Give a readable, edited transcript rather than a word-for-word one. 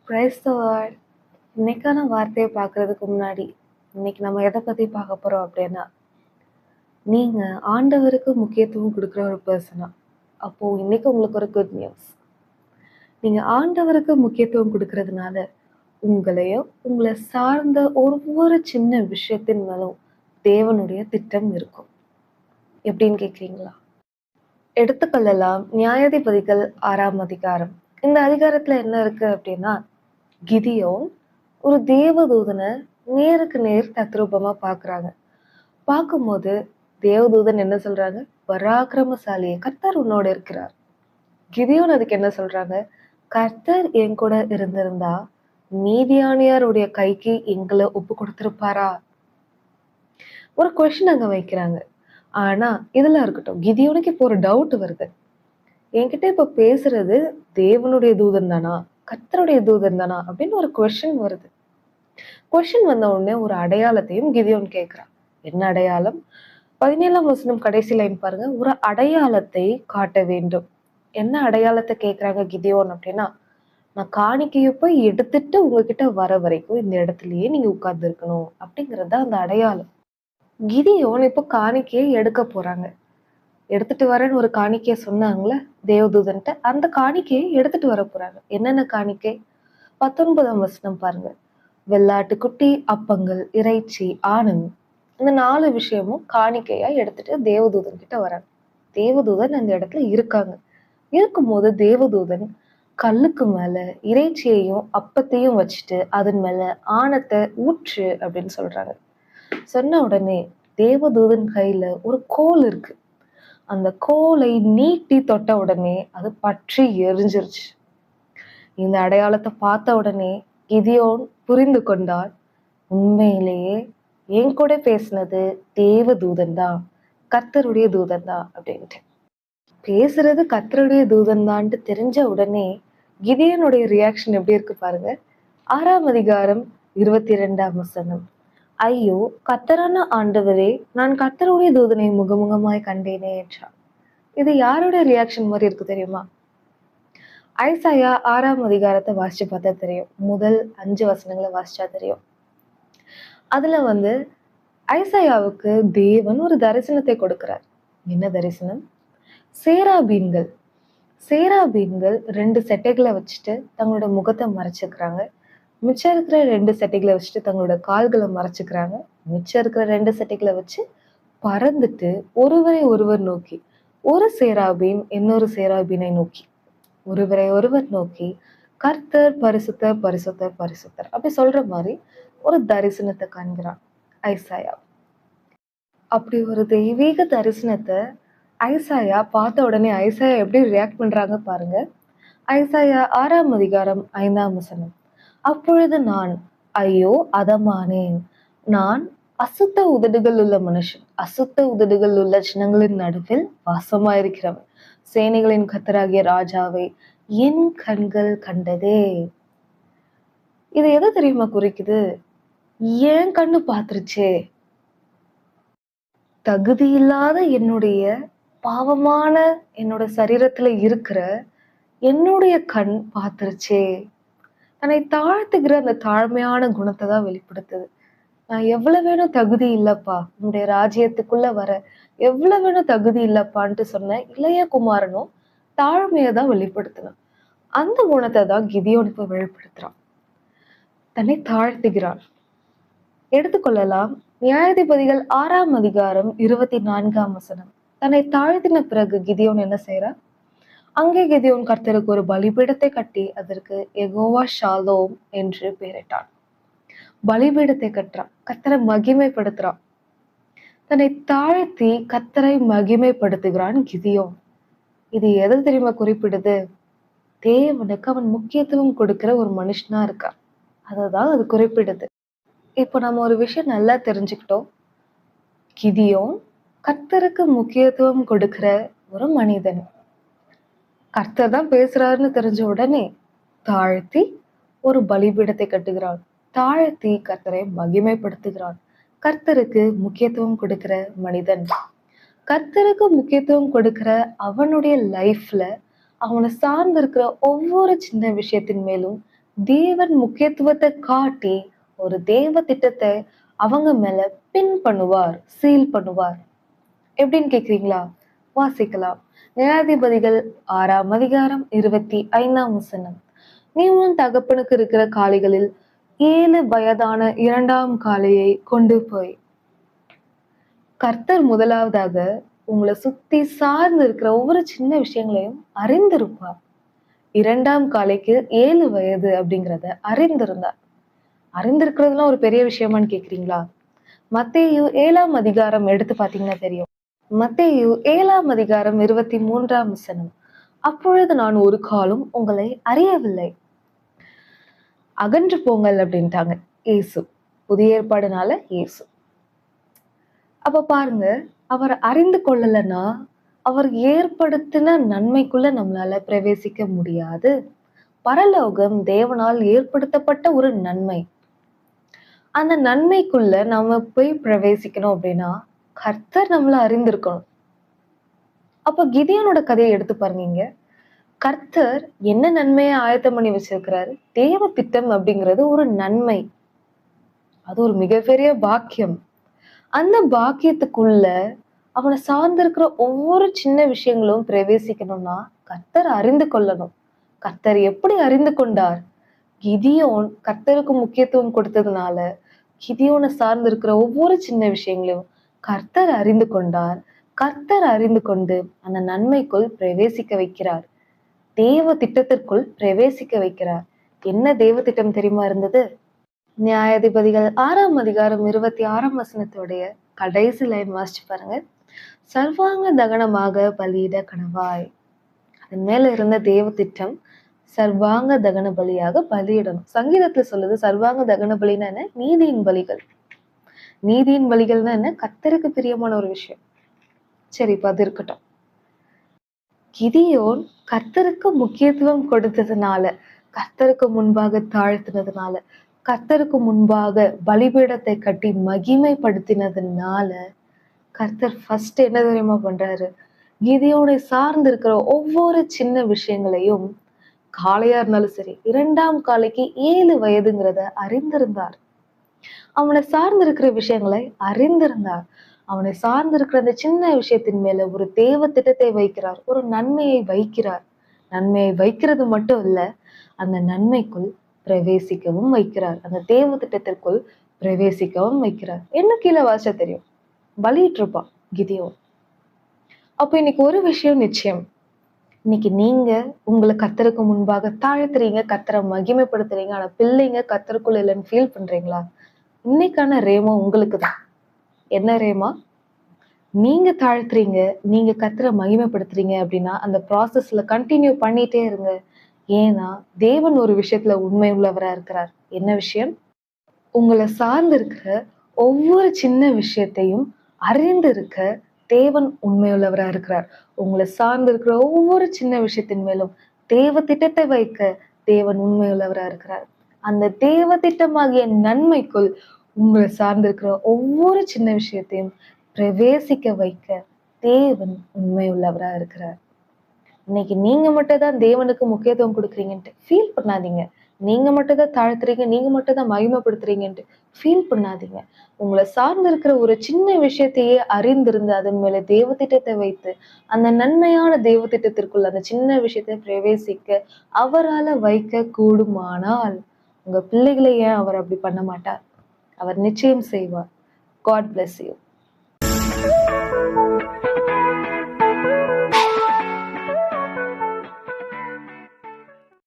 Praise the Lord. இன்னைக்கான வார்த்தையை பார்க்கறதுக்கு முன்னாடி இன்னைக்கு நம்ம எதை பத்தி பார்க்க போறோம் அப்படின்னா, நீங்க ஆண்டவருக்கு முக்கியத்துவம் கொடுக்குற ஒரு பர்சனா, அப்போ இன்னைக்கு உங்களுக்கு ஒரு குட் நியூஸ். நீங்க ஆண்டவருக்கு முக்கியத்துவம் கொடுக்கறதுனால உங்களையும் உங்களை சார்ந்த ஒவ்வொரு சின்ன விஷயத்தின் மேலும் தேவனுடைய திட்டம் இருக்கும். எப்படின்னு கேக்குறீங்களா? எடுத்துக்கொள்ளலாம். நியாயாதிபதிகள் 6ஆம் அதிகாரம். இந்த அதிகாரத்துல என்ன இருக்கு அப்படின்னா, கிதியோன் ஒரு தேவதூதனை நேருக்கு நேர் தத்ரூபமா பாக்குறாங்க. பார்க்கும்போது தேவதூதன் என்ன சொல்றாங்க? பராக்கிரமசாலியே, கர்த்தர் உன்னோட இருக்கிறார். கிதியோன் அதுக்கு என்ன சொல்றாங்க? கர்த்தர் என் கூட இருந்திருந்தா மீதியானியருடைய கைக்கு எங்களை ஒப்பு கொடுத்திருப்பாரா? ஒரு கொஸ்டின் அங்க வைக்கிறாங்க. ஆனா இதெல்லாம் இருக்கட்டும், கிதியோனுக்கு இப்போ ஒரு டவுட் வருது. என்கிட்ட இப்ப பேசுறது தேவனுடைய தூதன் தானா, கர்த்தருடைய தூதன் தானா அப்படின்னு ஒரு கொஸ்டின் வருது. கொஸ்டின் வந்த உடனே ஒரு அடையாளத்தையும் கிதியோன் கேட்கிறான். என்ன அடையாளம்? 17ஆம் வசனம் கடைசி லைன் பாருங்க. ஒரு அடையாளத்தை காட்ட வேண்டும். என்ன அடையாளத்தை கேட்கிறாங்க கிதியோன் அப்படின்னா, நான் காணிக்கையை போய் எடுத்துட்டு உங்ககிட்ட வர வரைக்கும் இந்த இடத்துலயே நீங்க உட்கார்ந்து இருக்கணும் அப்படிங்கறது அந்த அடையாளம். கிதியோன் இப்போ காணிக்கையை எடுக்க போறாங்க. எடுத்துட்டு வரேன்னு ஒரு காணிக்கையை சொன்னாங்களே தேவதூதன்ட்ட, அந்த காணிக்கையை எடுத்துட்டு வர போறாங்க. என்னென்ன காணிக்கை? 19ஆம் வசனம் பாருங்க. வெள்ளாட்டுக்குட்டி, அப்பங்கள், இறைச்சி, ஆணம், இந்த 4 விஷயமும் காணிக்கையா எடுத்துட்டு தேவதூதன் கிட்ட வராங்க. தேவதூதன் அந்த இடத்துல இருக்காங்க. இருக்கும்போது தேவதூதன் கல்லுக்கு மேல இறைச்சியையும் அப்பத்தையும் வச்சுட்டு அதன் மேல ஆணத்தை ஊற்று அப்படின்னு சொல்றாங்க. சொன்ன உடனே தேவதூதன் கையில ஒரு கோல் இருக்கு. அந்த கோலை நீட்டி தொட்ட உடனே அது பற்றி எரிஞ்சிருச்சு. இந்த அடையாளத்தை பார்த்த உடனே கிதியோன் புரிந்து கொண்டார், உண்மையிலேயே என் கூட பேசினது தேவ தூதன் தான், கர்த்தருடைய தூதன் தான் அப்படின்ட்டு. பேசுறது கர்த்தருடைய தூதன் தான்ட்டு தெரிஞ்ச உடனே கிதியோனுடைய ரியாக்ஷன் எப்படி இருக்கு பாருங்க. 6ஆம் அதிகாரம் 22ஆம் வசனம். ஐயோ, கர்த்தரான ஆண்டவரே, நான் கர்த்தருடைய தூதனை முகமுகமாய் கண்டேனே என்றான். இது யாரோட ரியாக்ஷன் மாதிரி இருக்கு தெரியுமா? ஐசாயா 6ஆம் அதிகாரத்தை வாசிச்சு பார்த்தா தெரியும். முதல் 5 வசனங்களை வாசிச்சா தெரியும். அதுல ஐசாயாவுக்கு தேவன் ஒரு தரிசனத்தை கொடுக்கிறார். என்ன தரிசனம்? சேராபீன்கள். சேராபீன்கள் 2 செட்டைகளை வச்சுட்டு தங்களோட முகத்தை மறைச்சுக்கிறாங்க. மிச்சம் இருக்கிற 2 செட்டைகளை வச்சுட்டு தங்களோட கால்களை மறைச்சுக்கிறாங்க. மிச்சம் இருக்கிற 2 செட்டைகளை வச்சு பறந்துட்டு ஒருவரை ஒருவர் நோக்கி, ஒரு சேராபீன் இன்னொரு சேராபீனை நோக்கி, ஒருவரை ஒருவர் நோக்கி, கர்த்தர் பரிசுத்தர் பரிசுத்தர் பரிசுத்தர் அப்படி சொல்ற மாதிரி ஒரு தரிசனத்தை காண்கிறான் ஐசாயா. அப்படி ஒரு தெய்வீக தரிசனத்தை ஐசாயா பார்த்த உடனே ஐசாயா எப்படி ரியாக்ட் பண்றாங்க பாருங்க. ஐசாயா 6ஆம் அதிகாரம் 5ஆம் வசனம். அப்பொழுது நான், ஐயோ அதமானேன், நான் அசுத்த உதடுகள் உள்ள மனுஷன், அசுத்த உதடுகள் உள்ள ஜனங்களின் நடுவில் வாசமாயிருக்கிறவன், சேனைகளின் கர்த்தராகிய ராஜாவை என் கண்கள் கண்டதே. இது எதை தெரியுமா குறிக்குது? ஏன் கண்ணு பாத்துருச்சே, தகுதி இல்லாத என்னுடைய பாவமான என்னோட சரீரத்துல இருக்கிற என்னுடைய கண் பாத்துருச்சே. தன்னை தாழ்த்துகிற அந்த தாழ்மையான குணத்தை தான் வெளிப்படுத்துது. நான் எவ்வளவு வேணும் தகுதி இல்லப்பா, உன்னுடைய ராஜ்யத்துக்குள்ள வர எவ்வளவு வேணும் தகுதி இல்லப்பான்ட்டு சொன்ன இளைய குமாரனும் தாழ்மையை தான் வெளிப்படுத்தினான். அந்த குணத்தை தான் கிதியோன் இப்ப வெளிப்படுத்துறான். தன்னை தாழ்த்துகிறான். எடுத்துக்கொள்ளலாம். நியாயாதிபதிகள் 6ஆம் அதிகாரம் 24ஆம் வசனம். தன்னை தாழ்த்தின பிறகு கிதியோன் என்ன செய்யறான்? அங்கே கிதியோன் கர்த்தருக்கு ஒரு பலிபீடத்தை கட்டி அதற்கு யெகோவா ஷாலோம் என்று பெயரிட்டான். பலிபீடத்தை கட்டுறான், கர்த்தரை மகிமைப்படுத்துறான். தன்னை தாழ்த்தி கர்த்தரை மகிமைப்படுத்துகிறான் கிதியோன். இது எது தெரியுமா குறிப்பிடுது? தேவனுக்கு அவன் முக்கியத்துவம் கொடுக்கிற ஒரு மனுஷனா இருக்கான். அததான் அது குறிப்பிடுது. இப்போ நம்ம ஒரு விஷயம் நல்லா தெரிஞ்சுக்கிட்டோம். கிதியோன் கர்த்தருக்கு முக்கியத்துவம் கொடுக்கிற ஒரு மனிதன். கர்த்தர் தான் பேசுறாருன்னு தெரிஞ்ச உடனே தாழ்த்தி ஒரு பலிபீடத்தை கட்டுகிறான், தாழ்த்தி கர்த்தரை மகிமைப்படுத்துகிறான். கர்த்தருக்கு முக்கியத்துவம் கொடுக்கிற மனிதன். கர்த்தருக்கு முக்கியத்துவம் கொடுக்கிற அவனுடைய லைஃப்ல அவனை சார்ந்து இருக்கிற ஒவ்வொரு சின்ன விஷயத்தின் மேலும் தேவன் முக்கியத்துவத்தை காட்டி ஒரு தேவ திட்டத்தை அவங்க மேல பின் பண்ணுவார், சீல் பண்ணுவார். எப்படின்னு கேக்குறீங்களா? வாசிக்கலாம். நியாயாதிபதிகள் 6 25 நீ உன் தகப்பனுக்கு இருக்கிற காளைகளில் 7 வயதான 2ஆம் காளையை கொண்டு போய் கர்த்தர் முதலாவதாக உங்களை சுத்தி சார்ந்து இருக்கிற ஒவ்வொரு சின்ன விஷயங்களையும் அறிந்திருப்பார். 2ஆம் காளைக்கு 7 வயது அப்படிங்கிறத அறிந்திருந்தார். அறிந்திருக்கிறதுலாம் ஒரு பெரிய விஷயமான்னு கேக்குறீங்களா? மத்தேயு 7ஆம் அதிகாரம் எடுத்து பாத்தீங்கன்னா தெரியும். மத்தேயு 7ஆம் அதிகாரம் 23 அப்பொழுது நான் ஒரு காலம் உங்களை அறியவில்லை, அகன்று போங்கள் அப்படின்ட்டாங்க இயேசு. புதிய ஏற்பாடுனால இயேசு. அப்ப பாருங்க, அவர் அறிந்து கொள்ளலன்னா அவர் ஏற்படுத்தின நன்மைக்குள்ள நம்மளால பிரவேசிக்க முடியாது. பரலோகம் தேவனால் ஏற்படுத்தப்பட்ட ஒரு நன்மை. அந்த நன்மைக்குள்ள நம்ம போய் பிரவேசிக்கணும் அப்படின்னா கர்த்தர் நம்மள அறிந்திருக்கணும். அப்ப கிதியோனோட கதையை எடுத்து பாருங்க. கர்த்தர் என்ன நன்மையை ஆயத்தம் பண்ணி வச்சிருக்கிறாரு? தேவ திட்டம் அப்படிங்கிறது ஒரு நன்மை, அது ஒரு மிகப்பெரிய பாக்கியம். அந்த பாக்கியத்துக்குள்ள அவனை சார்ந்திருக்கிற ஒவ்வொரு சின்ன விஷயங்களும் பிரவேசிக்கணும்னா கர்த்தர் அறிந்து கொள்ளணும். கர்த்தர் எப்படி அறிந்து கொண்டார்? கிதியோன் கர்த்தருக்கு முக்கியத்துவம் கொடுத்ததுனால கிதியோனை சார்ந்து இருக்கிற ஒவ்வொரு சின்ன விஷயங்களையும் கர்த்தர் அறிந்து கொண்டார். கர்த்தர் அறிந்து கொண்டு அந்த நன்மைக்குள் பிரவேசிக்க வைக்கிறார். தேவ திட்டத்திற்குள் பிரவேசிக்க வைக்கிறார். என்ன தேவ திட்டம் தெரியுமா இருந்தது? நியாயாதிபதிகள் 6ஆம் அதிகாரம் 26 கடைசி லைன் வாசிச்சு பாருங்க. சர்வாங்க தகனமாக பலியிட கடவாய். அதன் மேல இருந்த தேவ திட்டம் சர்வாங்க தகன பலியாக பலியிடணும். சங்கீதத்துல சொல்லுது சர்வாங்க தகன பலின்னா என்ன? நீதியின் பலிகள். நீதியின் பலிகள்னா என்ன? கர்த்தருக்கு பிரியமான ஒரு விஷயம். சரி, இப்ப அது இருக்கட்டும். கிதியோன் கர்த்தருக்கு முக்கியத்துவம் கொடுத்ததுனால, கர்த்தருக்கு முன்பாக தாழ்த்தினதுனால, கர்த்தருக்கு முன்பாக பலிபீடத்தை கட்டி மகிமைப்படுத்தினதுனால கர்த்தர் ஃபர்ஸ்ட் என்ன தெரியுமா பண்றாரு? கிதியோனை சார்ந்து இருக்கிற ஒவ்வொரு சின்ன விஷயங்களையும், காளையா இருந்தாலும் சரி, 2ஆம் காளைக்கு 7 வயதுங்கிறத அறிந்திருந்தார். அவனை சார்ந்து இருக்கிற விஷயங்களை அறிந்திருந்தார். அவனை சார்ந்து இருக்கிற அந்த சின்ன விஷயத்தின் மேல ஒரு தேவ திட்டத்தை வைக்கிறார், ஒரு நன்மையை வைக்கிறார். நன்மையை வைக்கிறது மட்டும் இல்ல, அந்த நன்மைக்குள் பிரவேசிக்கவும் வைக்கிறார். அந்த தேவ திட்டத்திற்குள் பிரவேசிக்கவும் வைக்கிறார். என்ன கீழே வாச தெரியும், பலியிட்டு இருப்பான் கிதியோன். அப்ப இன்னைக்கு ஒரு விஷயம் நிச்சயம், இன்னைக்கு நீங்க உங்களை கர்த்தருக்கு முன்பாக தாழ்த்துறீங்க, கர்த்தரை மகிமைப்படுத்துறீங்க, ஆனா பிள்ளைங்க கர்த்தருக்குள்ள இல்லைன்னு ஃபீல் பண்றீங்களா? இன்னைக்கான ரேமா உங்களுக்கு தான். என்ன ரேமா? நீங்க தாழ்த்துறீங்க, நீங்க கர்த்தரை மகிமைப்படுத்துறீங்க அப்படின்னா அந்த ப்ராசஸ்ல கண்டினியூ பண்ணிட்டே இருங்க. ஏன்னா தேவன் ஒரு விஷயத்துல உண்மை உள்ளவரா இருக்கிறார். என்ன விஷயம்? உங்களை சார்ந்து இருக்கிற ஒவ்வொரு சின்ன விஷயத்தையும் அறிந்து இருக்க தேவன் உண்மையுள்ளவரா இருக்கிறார். உங்களை சார்ந்து இருக்கிற ஒவ்வொரு சின்ன விஷயத்தின் மேலும் தேவ திட்டத்தை வைக்க தேவன் உண்மையுள்ளவரா இருக்கிறார். அந்த தேவ திட்டமாகிய நன்மைக்குள் உங்களை சார்ந்திருக்கிற ஒவ்வொரு சின்ன விஷயத்தையும் பிரவேசிக்க வைக்க தேவன் உண்மையுள்ளவரா இருக்கிறார். இன்னைக்கு நீங்க மட்டும் தான் தேவனுக்கு முக்கியத்துவம் கொடுக்குறீங்கன்ட்டு ஃபீல் பண்ணாதீங்க. நீங்க மட்டும் தான் தாழ்த்துறீங்க, நீங்க மட்டும் தான் மகிமைப்படுத்துறீங்கன்ட்டு ஃபீல் பண்ணாதீங்க. உங்களை சார்ந்து இருக்கிற ஒரு சின்ன விஷயத்தையே அறிந்திருந்து அதன் மேல தேவ திட்டத்தை வைத்து அந்த நன்மையான தேவ திட்டத்திற்குள் அந்த சின்ன விஷயத்தை பிரவேசிக்க அவரால வைக்க கூடுமானால் உங்க பிள்ளைகளை ஏன் அவர் அப்படி பண்ண மாட்டார்? அவர் நிச்சயம் செய்வார். God bless you.